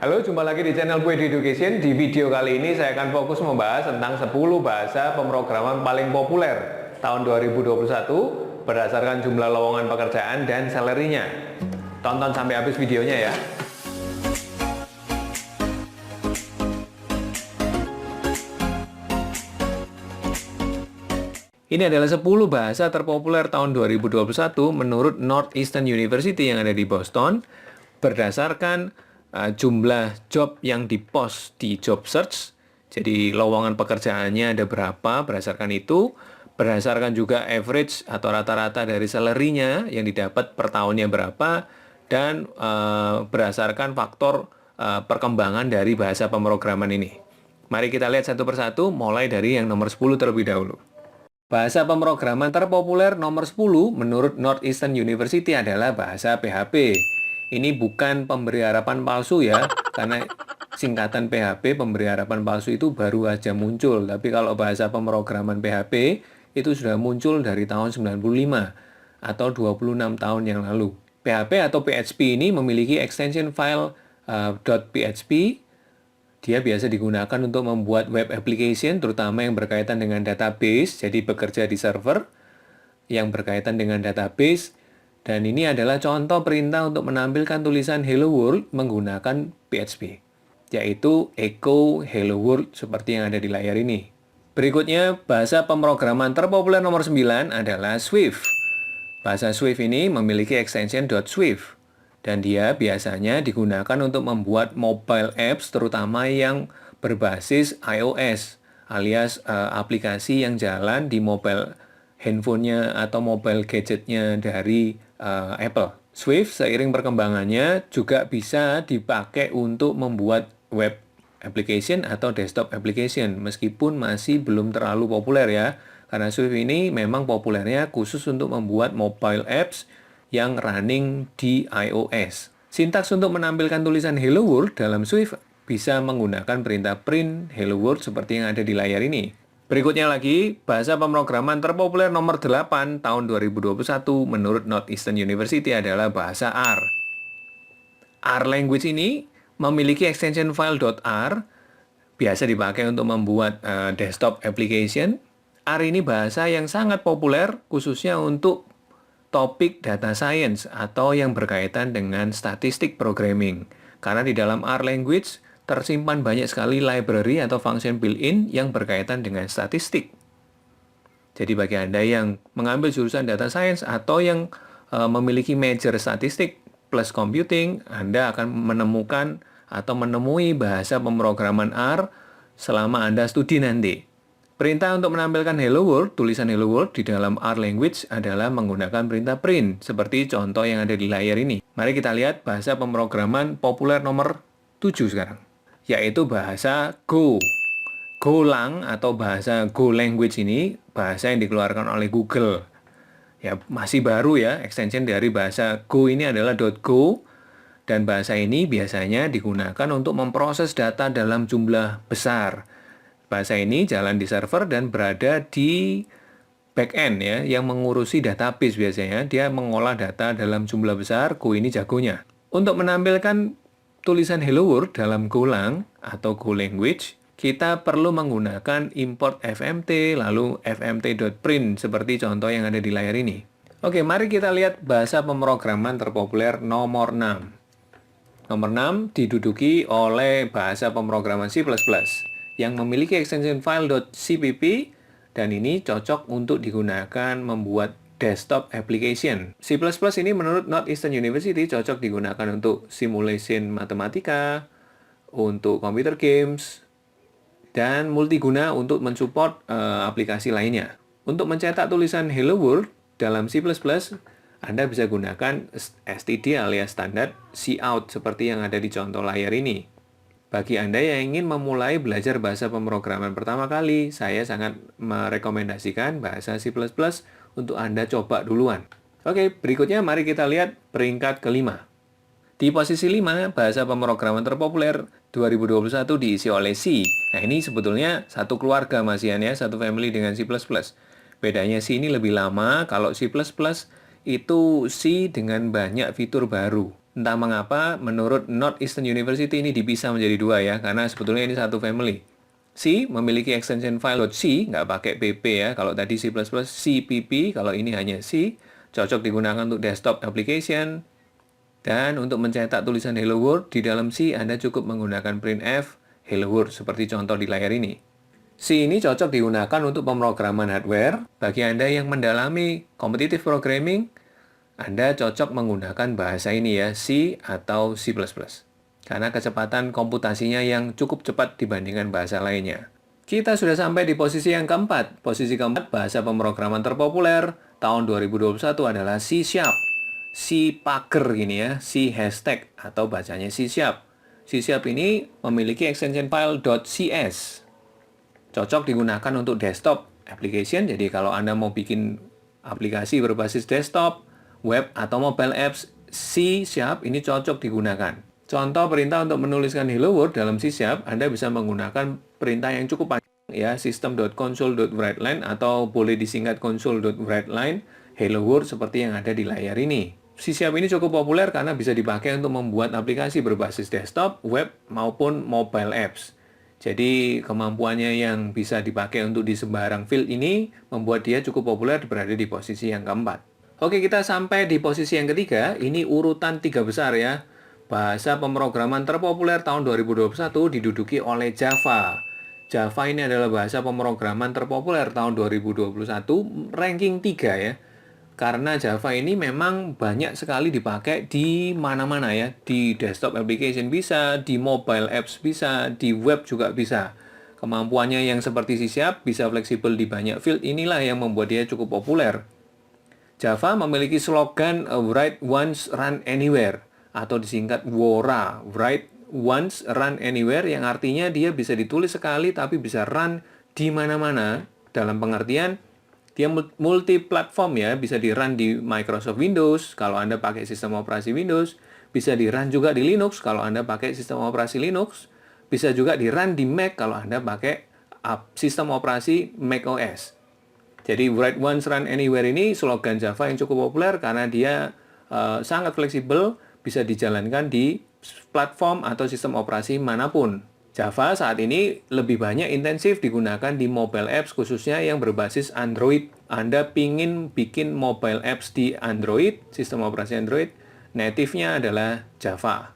Halo, jumpa lagi di channel Puedi Education. Di video kali ini saya akan fokus membahas tentang 10 bahasa pemrograman paling populer tahun 2021 berdasarkan jumlah lowongan pekerjaan dan salary-nya. Tonton sampai habis videonya ya. Ini adalah 10 bahasa terpopuler tahun 2021 menurut Northeastern University yang ada di Boston berdasarkan jumlah job yang dipost di job search. Jadi lowongan pekerjaannya ada berapa berdasarkan itu, berdasarkan juga average atau rata-rata dari salary-nya yang didapat per tahunnya berapa, dan berdasarkan faktor perkembangan dari bahasa pemrograman ini. Mari kita lihat satu persatu, mulai dari yang nomor 10 terlebih dahulu. Bahasa pemrograman terpopuler nomor 10 menurut Northeastern University adalah bahasa PHP. Ini bukan pemberi harapan palsu ya, karena singkatan PHP, pemberi harapan palsu itu baru aja muncul. Tapi kalau bahasa pemrograman PHP itu sudah muncul dari tahun 95 atau 26 tahun yang lalu. PHP atau PHP ini memiliki extension file .php. Dia biasa digunakan untuk membuat web application, terutama yang berkaitan dengan database, jadi bekerja di server yang berkaitan dengan database. Dan ini adalah contoh perintah untuk menampilkan tulisan Hello World menggunakan PHP, yaitu echo Hello World seperti yang ada di layar ini. Berikutnya, bahasa pemrograman terpopuler nomor 9 adalah Swift. Bahasa Swift ini memiliki extension .swift. Dan dia biasanya digunakan untuk membuat mobile apps terutama yang berbasis iOS alias aplikasi yang jalan di mobile handphonenya atau mobile gadgetnya dari Apple. Swift seiring perkembangannya juga bisa dipakai untuk membuat web application atau desktop application meskipun masih belum terlalu populer ya. Karena Swift ini memang populernya khusus untuk membuat mobile apps yang running di iOS. Sintaks untuk menampilkan tulisan Hello World dalam Swift bisa menggunakan perintah print Hello World seperti yang ada di layar ini. Berikutnya lagi, bahasa pemrograman terpopuler nomor 8 tahun 2021 menurut Northeastern University adalah bahasa R. R language ini memiliki extension file .r, biasa dipakai untuk membuat desktop application. R ini bahasa yang sangat populer khususnya untuk topik data science atau yang berkaitan dengan statistik programming. Karena di dalam R language tersimpan banyak sekali library atau function built-in yang berkaitan dengan statistik. Jadi bagi Anda yang mengambil jurusan data science atau yang memiliki major statistik plus computing, Anda akan menemukan atau menemui bahasa pemrograman R selama Anda studi nanti. Perintah untuk menampilkan Hello World, tulisan Hello World di dalam R language adalah menggunakan perintah print, seperti contoh yang ada di layar ini. Mari kita lihat bahasa pemrograman populer nomor 7 sekarang, yaitu bahasa Go. Golang atau bahasa Go language ini bahasa yang dikeluarkan oleh Google. Ya, masih baru ya, extension dari bahasa Go ini adalah .go, dan bahasa ini biasanya digunakan untuk memproses data dalam jumlah besar. Bahasa ini jalan di server dan berada di backend ya, yang mengurusi database biasanya. Dia mengolah data dalam jumlah besar, Go ini jagonya. Untuk menampilkan tulisan Hello World dalam Golang atau Go language, kita perlu menggunakan import fmt lalu fmt.print seperti contoh yang ada di layar ini. Oke, mari kita lihat bahasa pemrograman terpopuler nomor 6. Nomor 6 diduduki oleh bahasa pemrograman C++ yang memiliki extension file .cpp, dan ini cocok untuk digunakan membuat desktop application. C++ ini menurut Northeastern University cocok digunakan untuk simulation matematika, untuk computer games, dan multiguna untuk mensupport aplikasi lainnya. Untuk mencetak tulisan Hello World dalam C++, Anda bisa gunakan std alias standar cout seperti yang ada di contoh layar ini. Bagi Anda yang ingin memulai belajar bahasa pemrograman pertama kali, saya sangat merekomendasikan bahasa C++ untuk Anda coba duluan. Oke, berikutnya mari kita lihat peringkat kelima. Di posisi 5, bahasa pemrograman terpopuler 2021 diisi oleh C. Nah, ini sebetulnya satu keluarga Mas Ian ya, satu family dengan C++. Bedanya C ini lebih lama, kalau C++ itu C dengan banyak fitur baru. Entah mengapa, menurut Northeastern University ini dipisah menjadi dua ya, karena sebetulnya ini satu family. C memiliki extension file .c, nggak pakai pp ya. Kalau tadi C++, CPP, kalau ini hanya C, cocok digunakan untuk desktop application. Dan untuk mencetak tulisan Hello World, di dalam C Anda cukup menggunakan printf Hello World, seperti contoh di layar ini. C ini cocok digunakan untuk pemrograman hardware. Bagi Anda yang mendalami competitive programming, Anda cocok menggunakan bahasa ini ya, C atau C++. Karena kecepatan komputasinya yang cukup cepat dibandingkan bahasa lainnya. Kita sudah sampai di posisi yang keempat. Posisi keempat, bahasa pemrograman terpopuler tahun 2021 adalah C#. C Packer gini ya, C hashtag atau bacanya C#. C# ini memiliki extension file .cs. Cocok digunakan untuk desktop application. Jadi kalau Anda mau bikin aplikasi berbasis desktop, web atau mobile apps, C# ini cocok digunakan. Contoh perintah untuk menuliskan Hello World dalam C#, Anda bisa menggunakan perintah yang cukup panjang ya, system.console.writeline atau boleh disingkat console.writeline Hello World seperti yang ada di layar ini. C# ini cukup populer karena bisa dipakai untuk membuat aplikasi berbasis desktop, web maupun mobile apps. Jadi kemampuannya yang bisa dipakai untuk di sembarang field ini membuat dia cukup populer berada di posisi yang keempat. Oke, kita sampai di posisi yang ketiga. Ini urutan 3 besar ya. Bahasa pemrograman terpopuler tahun 2021 diduduki oleh Java. Java ini adalah bahasa pemrograman terpopuler tahun 2021, ranking 3 ya. Karena Java ini memang banyak sekali dipakai di mana-mana ya. Di desktop application bisa, di mobile apps bisa, di web juga bisa. Kemampuannya yang seperti C#, bisa fleksibel di banyak field, inilah yang membuat dia cukup populer. Java memiliki slogan Write Once, Run Anywhere, atau disingkat WORA, Write Once, Run Anywhere, yang artinya dia bisa ditulis sekali tapi bisa run di mana-mana. Dalam pengertian, dia multi-platform ya, bisa di-run di Microsoft Windows kalau Anda pakai sistem operasi Windows, bisa di-run juga di Linux kalau Anda pakai sistem operasi Linux, bisa juga di-run di Mac kalau Anda pakai sistem operasi Mac OS. Jadi Write Once, Run Anywhere ini slogan Java yang cukup populer karena dia sangat fleksibel, bisa dijalankan di platform atau sistem operasi manapun. Java saat ini lebih banyak intensif digunakan di mobile apps khususnya yang berbasis Android. Anda pingin bikin mobile apps di Android, sistem operasi Android, native-nya adalah Java.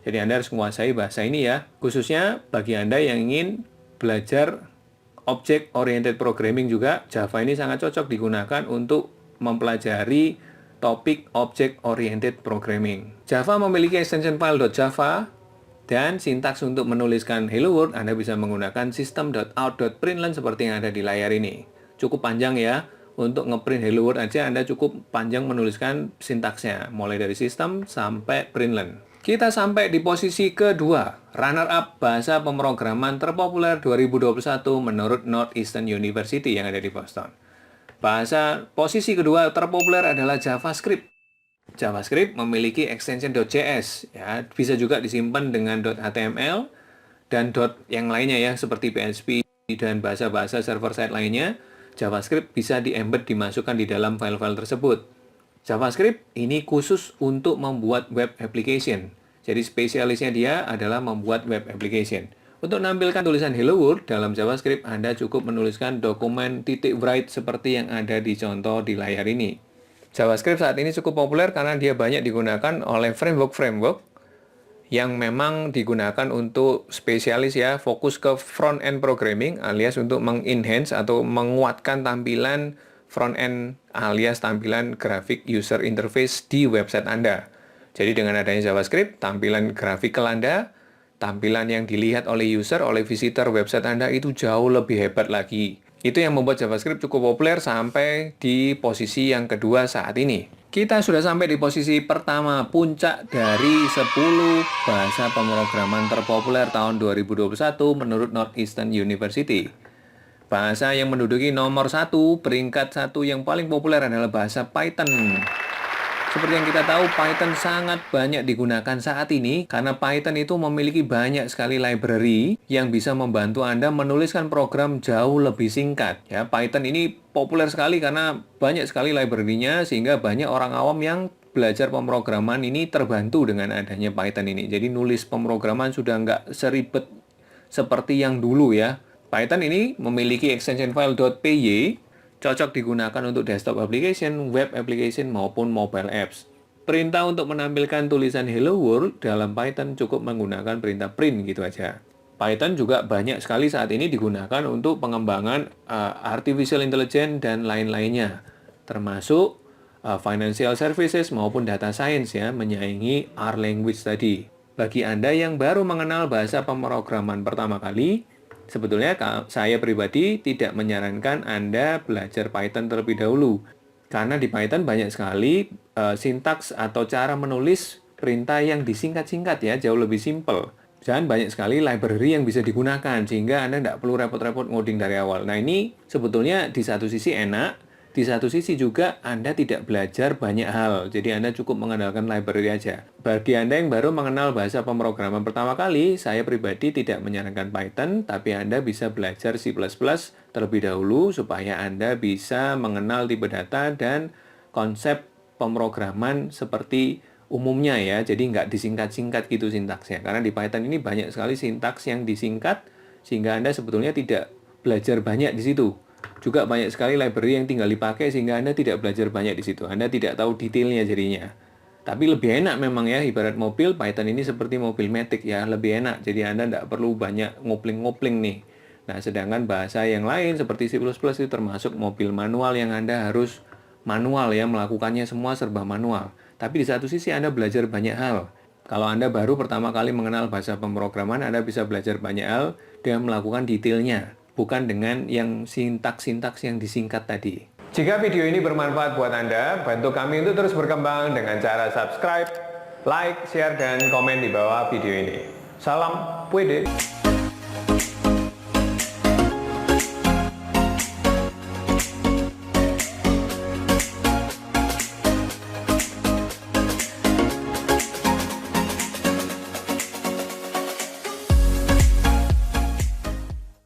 Jadi Anda harus menguasai bahasa ini ya. Khususnya bagi Anda yang ingin belajar Object Oriented Programming juga, Java ini sangat cocok digunakan untuk mempelajari topik Object Oriented Programming. Java memiliki extension file .java dan sintaks untuk menuliskan Hello World Anda bisa menggunakan system.out.println seperti yang ada di layar ini. Cukup panjang ya. Untuk ngeprint Hello World aja Anda cukup panjang menuliskan sintaksnya, mulai dari sistem sampai println. Kita sampai di posisi kedua, runner-up bahasa pemrograman terpopuler 2021 menurut Northeastern University yang ada di Boston. Bahasa posisi kedua terpopuler adalah JavaScript. JavaScript memiliki extension .js, ya, bisa juga disimpan dengan .html dan yang lainnya ya, seperti PHP dan bahasa-bahasa server-side lainnya. JavaScript bisa di-embed, dimasukkan di dalam file-file tersebut. JavaScript ini khusus untuk membuat web application. Jadi spesialisnya dia adalah membuat web application. Untuk menampilkan tulisan Hello World dalam JavaScript, Anda cukup menuliskan dokumen .write seperti yang ada di contoh di layar ini. JavaScript saat ini cukup populer karena dia banyak digunakan oleh framework yang memang digunakan untuk spesialis ya, fokus ke front-end programming alias untuk mengenhance atau menguatkan tampilan front-end alias tampilan grafik user interface di website Anda. Jadi dengan adanya JavaScript, tampilan grafikal Anda, tampilan yang dilihat oleh user, oleh visitor website Anda itu jauh lebih hebat lagi. Itu yang membuat JavaScript cukup populer sampai di posisi yang kedua saat ini. Kita sudah sampai di posisi pertama, puncak dari 10 bahasa pemrograman terpopuler tahun 2021 menurut Northeastern University. Bahasa yang menduduki nomor 1, peringkat 1 yang paling populer adalah bahasa Python. Seperti yang kita tahu, Python sangat banyak digunakan saat ini karena Python itu memiliki banyak sekali library yang bisa membantu Anda menuliskan program jauh lebih singkat. Ya, Python ini populer sekali karena banyak sekali library-nya sehingga banyak orang awam yang belajar pemrograman ini terbantu dengan adanya Python ini. Jadi nulis pemrograman sudah nggak seribet seperti yang dulu ya. Python ini memiliki extension file .py, cocok digunakan untuk desktop application, web application, maupun mobile apps. Perintah untuk menampilkan tulisan Hello World dalam Python cukup menggunakan perintah print gitu aja. Python juga banyak sekali saat ini digunakan untuk pengembangan artificial intelligence dan lain-lainnya, termasuk financial services maupun data science ya, menyaingi R language tadi. Bagi Anda yang baru mengenal bahasa pemrograman pertama kali, sebetulnya saya pribadi tidak menyarankan Anda belajar Python terlebih dahulu. Karena di Python banyak sekali sintaks atau cara menulis perintah yang disingkat-singkat ya, jauh lebih simple. Dan banyak sekali library yang bisa digunakan, sehingga Anda tidak perlu repot-repot ngoding dari awal. Nah ini sebetulnya di satu sisi enak, di satu sisi juga Anda tidak belajar banyak hal, jadi Anda cukup mengandalkan library aja. Bagi Anda yang baru mengenal bahasa pemrograman pertama kali, saya pribadi tidak menyarankan Python, tapi Anda bisa belajar C++ terlebih dahulu supaya Anda bisa mengenal tipe data dan konsep pemrograman seperti umumnya ya, jadi nggak disingkat-singkat gitu sintaksnya. Karena di Python ini banyak sekali sintaks yang disingkat, sehingga Anda sebetulnya tidak belajar banyak di situ. Juga banyak sekali library yang tinggal dipakai, sehingga Anda tidak belajar banyak di situ. Anda tidak tahu detailnya jadinya. Tapi lebih enak memang ya, ibarat mobil, Python ini seperti mobil matic ya, lebih enak. Jadi Anda tidak perlu banyak ngopling-ngopling nih. Nah, sedangkan bahasa yang lain seperti C++ itu termasuk mobil manual yang Anda harus manual ya, melakukannya semua serba manual. Tapi di satu sisi Anda belajar banyak hal. Kalau Anda baru pertama kali mengenal bahasa pemrograman, Anda bisa belajar banyak hal dengan melakukan detailnya, bukan dengan yang sintaks-sintaks yang disingkat tadi. Jika video ini bermanfaat buat Anda, bantu kami untuk terus berkembang dengan cara subscribe, like, share, dan komen di bawah video ini. Salam Pwede!